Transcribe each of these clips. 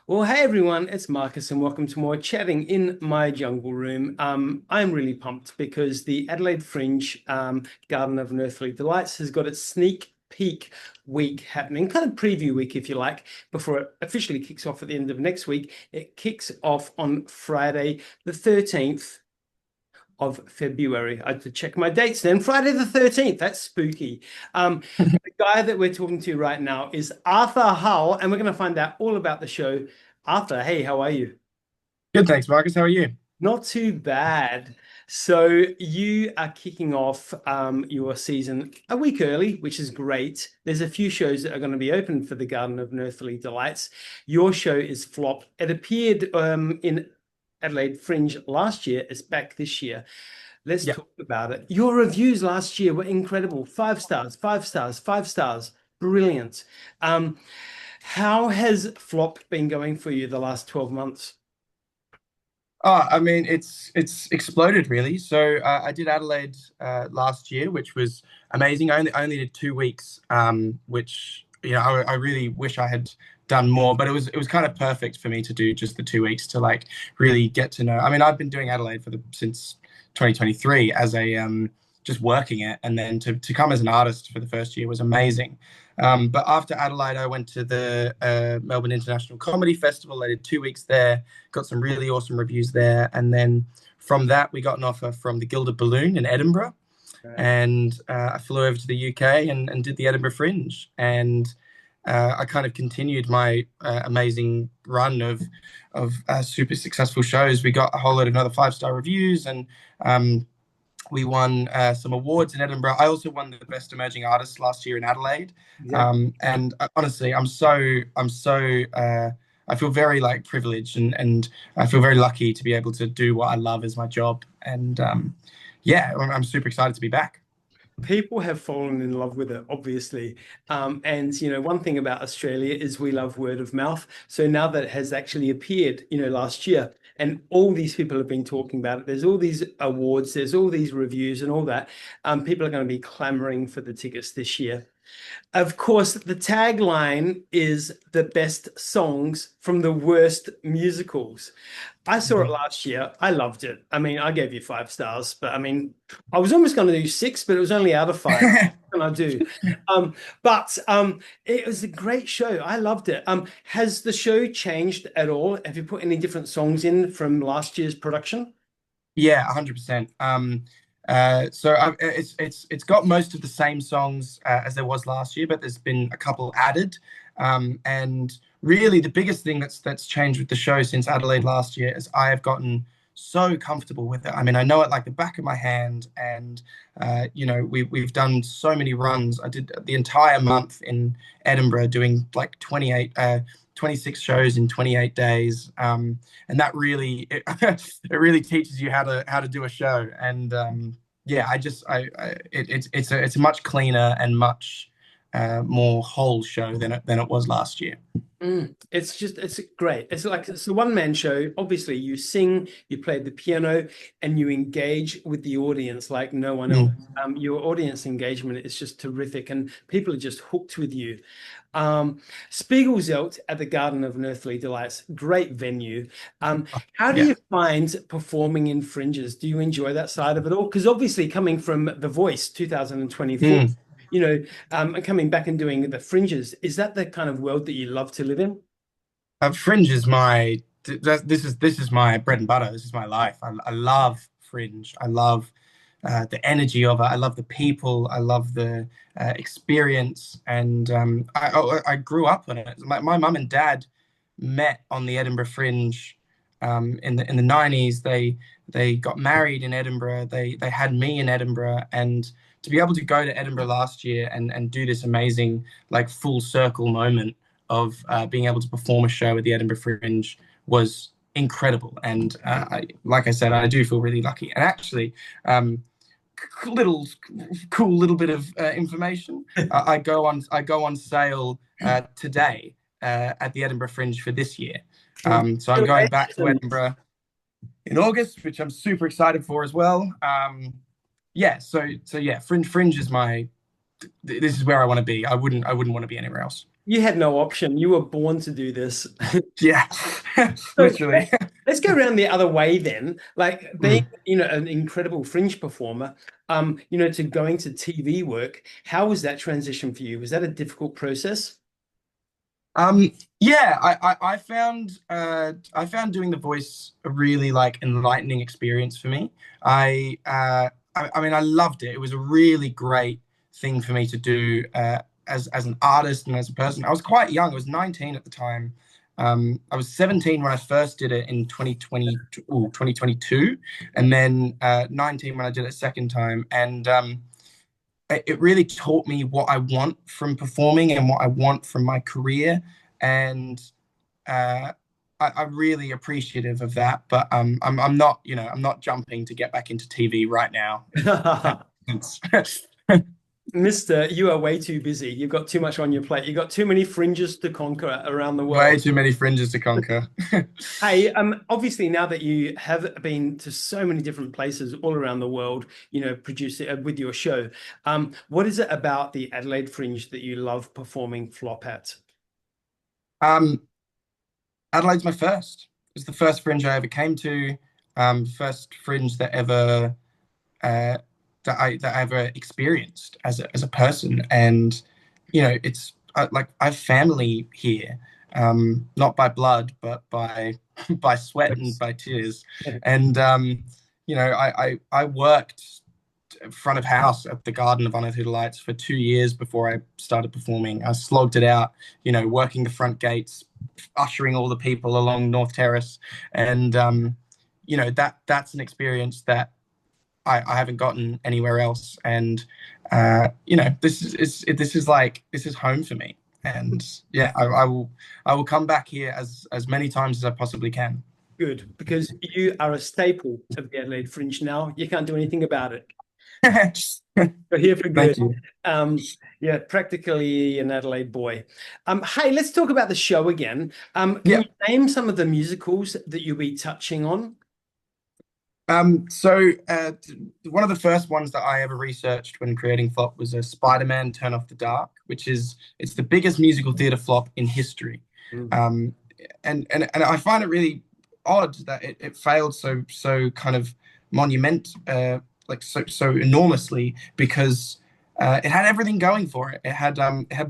Well, hey everyone, it's Marcus, and welcome to more chatting in my jungle room. I'm really pumped because the Adelaide Fringe Garden of Unearthly Delights has got its sneak peek week happening, kind of preview week, if you like, before it officially kicks off at the end of next week. It kicks off on Friday, the 13th of February. I had to check my dates then. Friday the 13th. That's spooky. The guy that we're talking to right now is Arthur Hull, and we're going to find out all about the show. Arthur, hey, how are you? Good, thanks, Marcus. How are you? Not too bad. So you are kicking off your season a week early, which is great. There's a few shows that are going to be open for the Garden of Unearthly Delights. Your show is Flop. It appeared in Adelaide Fringe last year. It's back this year. Let's Yeah. talk about it. Your reviews last year were incredible. 5 stars, 5 stars, 5 stars. Brilliant. Um, how has Flop been going for you the last 12 months? I mean, it's exploded really. So I did Adelaide last year, which was amazing. I only did 2 weeks, which I really wish I had done more, but it was kind of perfect for me to do just the 2 weeks to like really get to know. I mean, I've been doing Adelaide since 2023 as a just working it, and then to come as an artist for the first year was amazing. But after Adelaide, I went to the Melbourne International Comedy Festival. I did 2 weeks there, got some really awesome reviews there. And then from that, we got an offer from the Gilded Balloon in Edinburgh. Right. And I flew over to the UK and did the Edinburgh Fringe. And I kind of continued my amazing run of super successful shows. We got a whole lot of another 5 star reviews, and we won some awards in Edinburgh. I also won the Best Emerging Artist last year in Adelaide. Exactly. And honestly, I feel very like privileged, and I feel very lucky to be able to do what I love as my job. And yeah, I'm super excited to be back. People have fallen in love with it, obviously. And one thing about Australia is we love word of mouth. So now that it has actually appeared, last year, and all these people have been talking about it, there's all these awards, there's all these reviews and all that. People are going to be clamoring for the tickets this year. Of course, the tagline is the best songs from the worst musicals. I saw it Mhm. last year. I loved it. I mean, I gave you 5 stars, but I mean, I was almost going to do 6, but it was only out of 5. What can I do? But it was a great show. I loved it. Has the show changed at all? Have you put any different songs in from last year's production? Yeah, 100%. It's got most of the same songs as there was last year, but there's been a couple added. And really, the biggest thing that's changed with the show since Adelaide last year is I have gotten so comfortable with it. I mean, I know it like the back of my hand, and we've done so many runs. I did the entire month in Edinburgh doing like 26 shows in 28 days. And that really it really teaches you how to do a show. And yeah, it's a much cleaner and much more whole show than it was last year. It's great. It's a one-man show. Obviously, you sing, you play the piano, and you engage with the audience like no one else. Mm. Your audience engagement is just terrific, and people are just hooked with you. Um, Spiegel Zelt at the Garden of Unearthly Delights, great venue. How do Yeah. you find performing in fringes? Do you enjoy that side of it all? Because obviously, coming from The Voice 2024, Mm. and coming back and doing the fringes, is that the kind of world that you love to live in? Fringe is this is my bread and butter. This is my life. I love Fringe. I love the energy of it. I love the people. I love the experience. And I grew up on it. My mum and dad met on the Edinburgh Fringe in the 90s. They got married in Edinburgh. They had me in Edinburgh, and to be able to go to Edinburgh last year and do this amazing like full circle moment of being able to perform a show at the Edinburgh Fringe was incredible. And like I said, I do feel really lucky. And actually, little cool little bit of information. I go on sale today at the Edinburgh Fringe for this year. So I'm going back to Congratulations. Edinburgh in August, which I'm super excited for as well. Yeah, so yeah, Fringe is my. This is where I want to be. I wouldn't want to be anywhere else. You had no option. You were born to do this. Yeah, So literally. let's go around the other way then. Like being, Mm. an incredible fringe performer, to going to TV work, how was that transition for you? Was that a difficult process? Um, yeah, I found doing the voice a really like enlightening experience for me. I mean I loved it. It was a really great thing for me to do as an artist and as a person. I was quite young. I was 19 at the time. I was 17 when I first did it in 2022, and then 19 when I did it a second time. And it really taught me what I want from performing and what I want from my career. And uh, I'm really appreciative of that. But I'm not, I'm not jumping to get back into TV right now. Mister, you are way too busy. You've got too much on your plate. You've got too many fringes to conquer around the Way world. too many fringes to conquer. Hey, obviously now that you have been to so many different places all around the world, producing with your show, what is it about the Adelaide Fringe that you love performing flop at? Um, Adelaide's my first. It's the first fringe I ever came to. First fringe that ever uh, that I ever experienced as a person. And it's like I have family here, not by blood, but by by sweat and by tears. And I worked front of house at the Garden of Unearthly Lights for 2 years before I started performing. I slogged it out, working the front gates, ushering all the people along North Terrace, and that's an experience that I haven't gotten anywhere else. And this is home for me. And yeah, I will come back here as many times as I possibly can. Good, because you are a staple of the Adelaide Fringe now. You can't do anything about it. You're here for good. Thank you. Yeah, practically an Adelaide boy. Hey, let's talk about the show again. Can Yeah. you name some of the musicals that you'll be touching on? One of the first ones that I ever researched when creating Flop was a Spider-Man Turn Off the Dark, which is it's the biggest musical theater flop in history. Mm. Um, and I find it really odd that it failed so kind of like so enormously because it had everything going for it. It had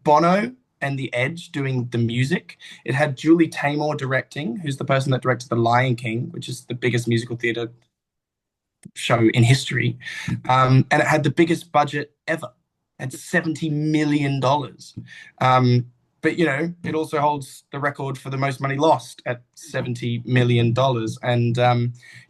Bono and The Edge doing the music. It had Julie Taymor directing, who's the person that directed The Lion King, which is the biggest musical theater show in history. And it had the biggest budget ever at $70 million. But it also holds the record for the most money lost at $70 million, and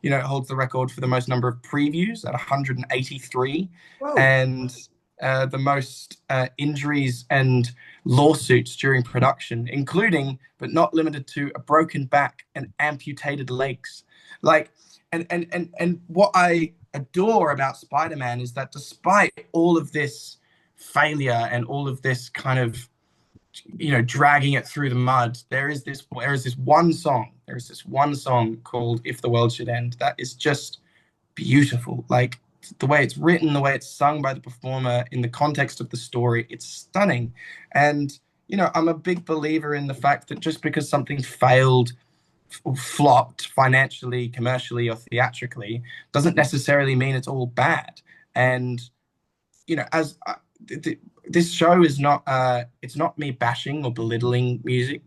it holds the record for the most number of previews at 183, Whoa. and the most injuries and lawsuits during production, including but not limited to a broken back and amputated legs. Like, and what I adore about Spider-Man is that despite all of this failure and all of this kind of dragging it through the mud, there is this one song called If the World Should End that is just beautiful. Like the way it's written, the way it's sung by the performer in the context of the story, it's stunning. And I'm a big believer in the fact that just because something failed or flopped financially, commercially, or theatrically doesn't necessarily mean it's all bad. And as this show is not it's not me bashing or belittling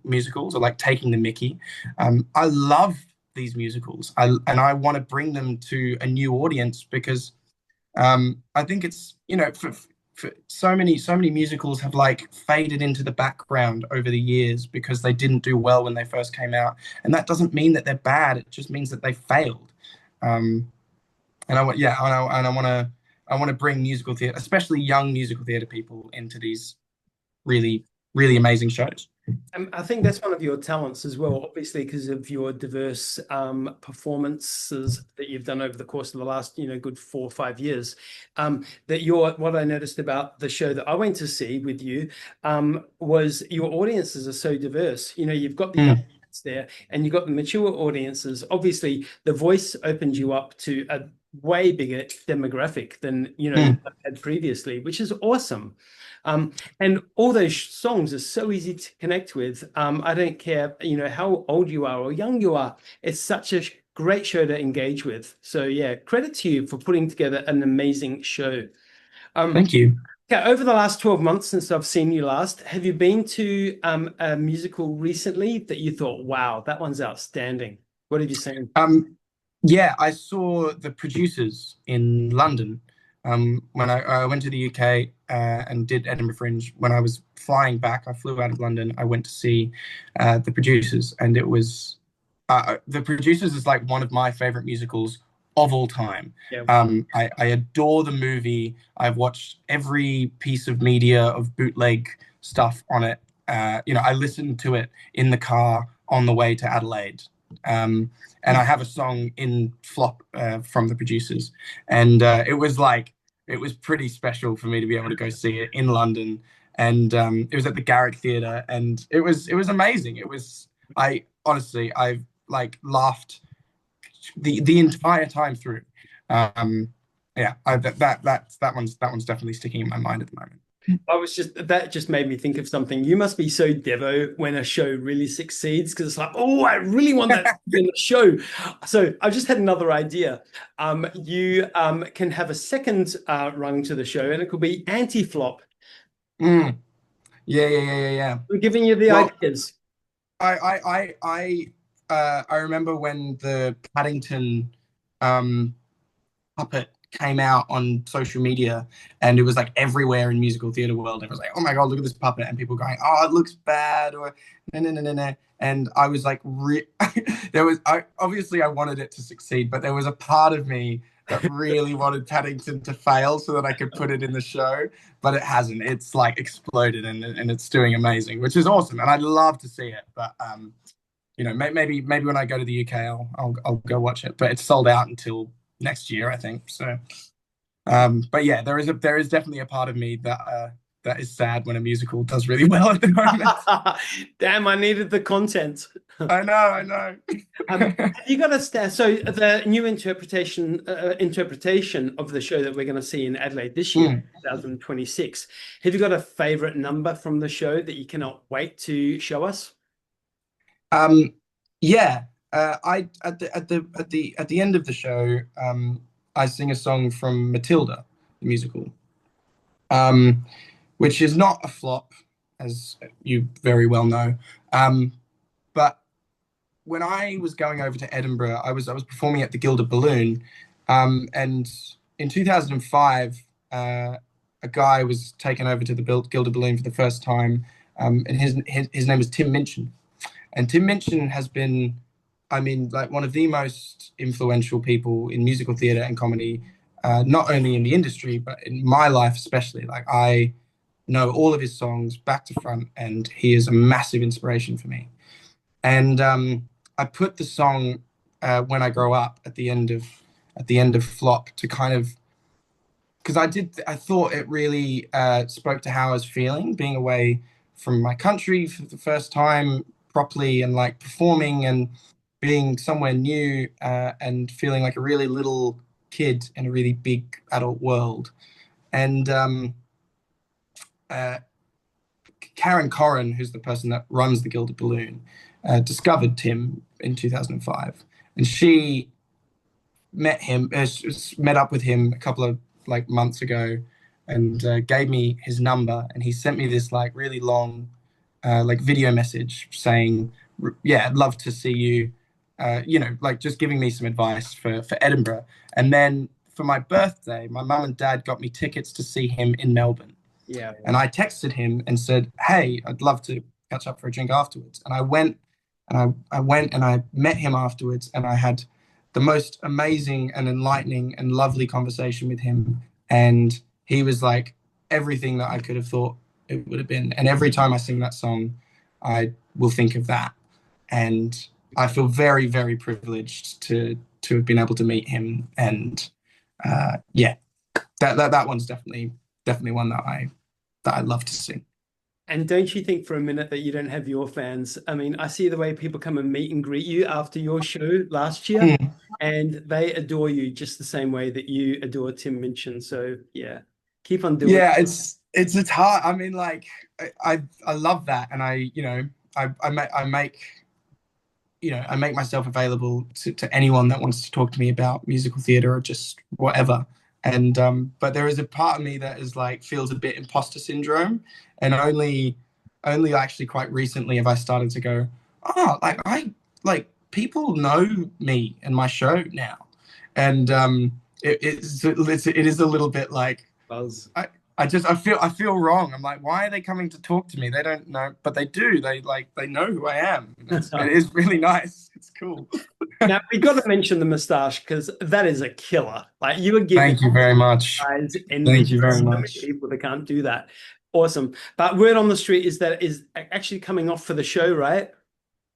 musicals or like taking the mickey. I love these musicals. I want to bring them to a new audience because I think it's for so many musicals have like faded into the background over the years because they didn't do well when they first came out, and that doesn't mean that they're bad. It just means that they failed. Um, and I want yeah, and I want to bring musical theater, especially young musical theater people, into these really really amazing shows. I think that's one of your talents as well, obviously, because of your diverse performances that you've done over the course of the last, good 4 or 5 years. What I noticed about the show that I went to see with you was your audiences are so diverse. You've got the young Mm, ones there and you've got the mature audiences. Obviously, the voice opens you up to a way bigger demographic than you Mm, had previously, which is awesome. And all those songs are so easy to connect with. I don't care, how old you are or young you are. It's such a great show to engage with. So yeah, credit to you for putting together an amazing show. Um, thank you. yeah, over the last 12 months since I've seen you last, have you been to a musical recently that you thought, wow, that one's outstanding? What have you seen? Um, yeah, I saw the producers in London when I went to the UK and did Edinburgh Fringe. When I was flying back, I flew out of London. I went to see the producers, and it was the producers is like one of my favorite musicals of all time. Yeah. I adore the movie. I've watched every piece of media of bootleg stuff on it. I listened to it in the car on the way to Adelaide. Um, and I have a song in flop from the producers, and it was pretty special for me to be able to go see it in London, and it was at the Garrick Theatre, and it was amazing. I honestly I've like laughed the entire time through. Um, yeah, that one's definitely sticking in my mind at the moment. That just made me think of something. You must be so devo when a show really succeeds because it's like, oh, I really want that in the show. So I've just had another idea. You can have a second rung to the show, and it could be anti-flop. Mm, yeah, yeah, yeah, yeah, yeah. I'm giving you the Well, ideas. I remember when the Paddington um, puppet came out on social media, and it was like everywhere in musical theater world. It was like, oh my god, look at this puppet, and people going, oh, it looks bad, or no, no, no, no, no. And I was like, obviously I wanted it to succeed, but there was a part of me that really wanted Paddington to fail so that I could put it in the show, but it hasn't. It's like exploded, and it's doing amazing, which is awesome, and I'd love to see it. But maybe when I go to the UK, I'll go watch it. But it's sold out until next year, I think. So, but yeah, there is definitely a part of me that is sad when a musical does really well at the moment. Damn, I needed the content. I know, I know. Have you got a so the new interpretation of the show that we're going to see in Adelaide this year, Mm. 2026? Have you got a favorite number from the show that you cannot wait to show us? Um, yeah, I at the end of the show, I sing a song from Matilda, the musical, um, which is not a flop, as you very well know. But when I was going over to Edinburgh, I was performing at the Gilded Balloon, and in 2005, a guy was taken over to the Gilded Balloon for the first time, and his name is Tim Minchin, and Tim Minchin has been, I mean, like one of the most influential people in musical theatre and comedy, not only in the industry but in my life especially. Like I know all of his songs back to front, and he is a massive inspiration for me. And I put the song "When I Grow Up" at the end of Flop to kind of because I thought it really spoke to how I was feeling being away from my country for the first time properly, and like performing and being somewhere new, and feeling like a really little kid in a really big adult world. And uh, Karen Corrin, who's the person that runs the Gilded Balloon, discovered Tim in 2005, and she met up with him a couple of like months ago, and gave me his number, and he sent me this like really long like video message saying, yeah, I'd love to see you, like just giving me some advice for Edinburgh. And then for my birthday, my mum and dad got me tickets to see him in Melbourne. Yeah. And I texted him and said, hey, I'd love to catch up for a drink afterwards. And I went and I met him afterwards, and I had the most amazing and enlightening and lovely conversation with him. And he was like everything that I could have thought it would have been. And every time I sing that song, I will think of that. And I feel very, very privileged to have been able to meet him. And yeah, that one's definitely one that I love to sing. And don't you think for a minute that you don't have your fans? I mean, I see the way people come and meet and greet you after your show last year. Mm. and they adore you just the same way that you adore Tim Minchin. So yeah, keep on doing it. Yeah, it's hard. I mean, like I love that, and I make myself available to anyone that wants to talk to me about musical theatre or just whatever. And but there is a part of me that is like feels a bit imposter syndrome, and only actually quite recently have I started to go, oh, like people know me and my show now, and it is a little bit like Buzz. I feel wrong. I'm like, why are they coming to talk to me? They don't know, but they do. They know who I am. It is really nice. It's cool. Now we got to mention the moustache because that is a killer. Like you were giving Thank you very much. guys envy. Thank you very So many much. people that can't do that. Awesome. But word on the street is that it is actually coming off for the show, right?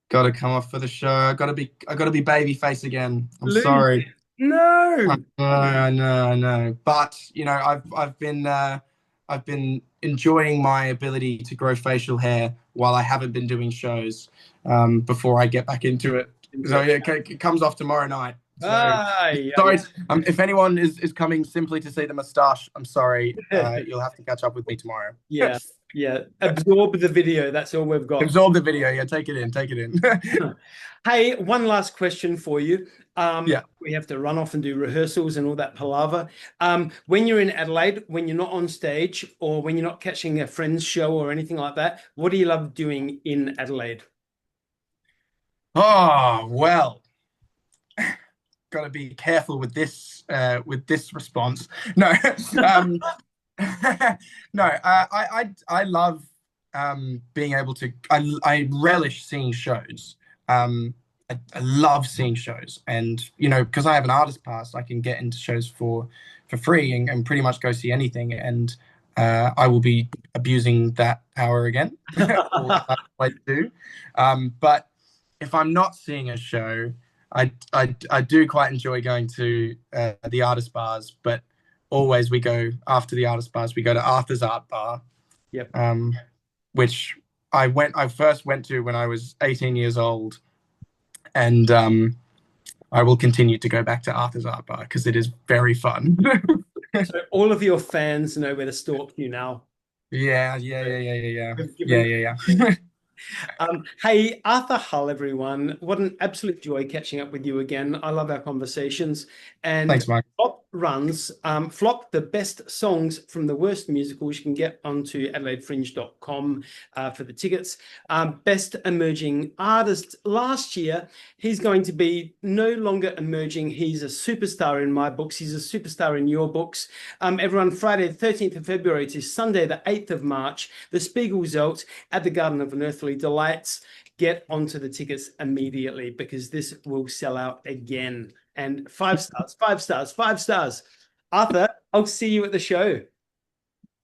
Got to come off for the show. I gotta be babyface again. I'm Lose. sorry. No. I know. But you know, I've been enjoying my ability to grow facial hair while I haven't been doing shows before I get back into it. So yeah, it comes off tomorrow night. So Ah, yeah, sorry, if anyone is coming simply to see the moustache, I'm sorry. yeah. You'll have to catch up with me tomorrow. Yeah, yeah. Absorb the video. That's all we've got. Absorb the video. Yeah, take it in. Take it in. Hey, one last question for you. Yeah. We have to run off and do rehearsals and all that palaver. When you're in Adelaide, when you're not on stage or when you're not catching a friend's show or anything like that, what do you love doing in Adelaide? Oh, well, got to be careful with this response. No, no. I love being able to. I relish seeing shows. I love seeing shows, and you know, because I have an artist pass, I can get into shows for free and pretty much go see anything. And I will be abusing that power again, or I do. But if I'm not seeing a show, I do quite enjoy going to the artist bars, but always we go after the artist bars, we go to Arthur's Art Bar, Yep. which I first went to when I was 18 years old, and I will continue to go back to Arthur's Art Bar because it is very fun. So all of your fans know where to stalk you now. Yeah. Hey, Arthur Hull, everyone. What an absolute joy catching up with you again. I love our conversations. And Thanks, Mike. Flop the best songs from the worst musicals. You can get onto adelaidefringe.com for the tickets. Best emerging artist. Last year, he's going to be no longer emerging. He's a superstar in my books. He's a superstar in your books. Everyone, Friday, the 13th of February to Sunday, the 8th of March, the Spiegel Zelt at the Garden of Unearthly Delights. Get onto the tickets immediately because this will sell out again. And 5 stars, 5 stars, 5 stars. Arthur, I'll see you at the show.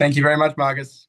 Thank you very much, Marcus.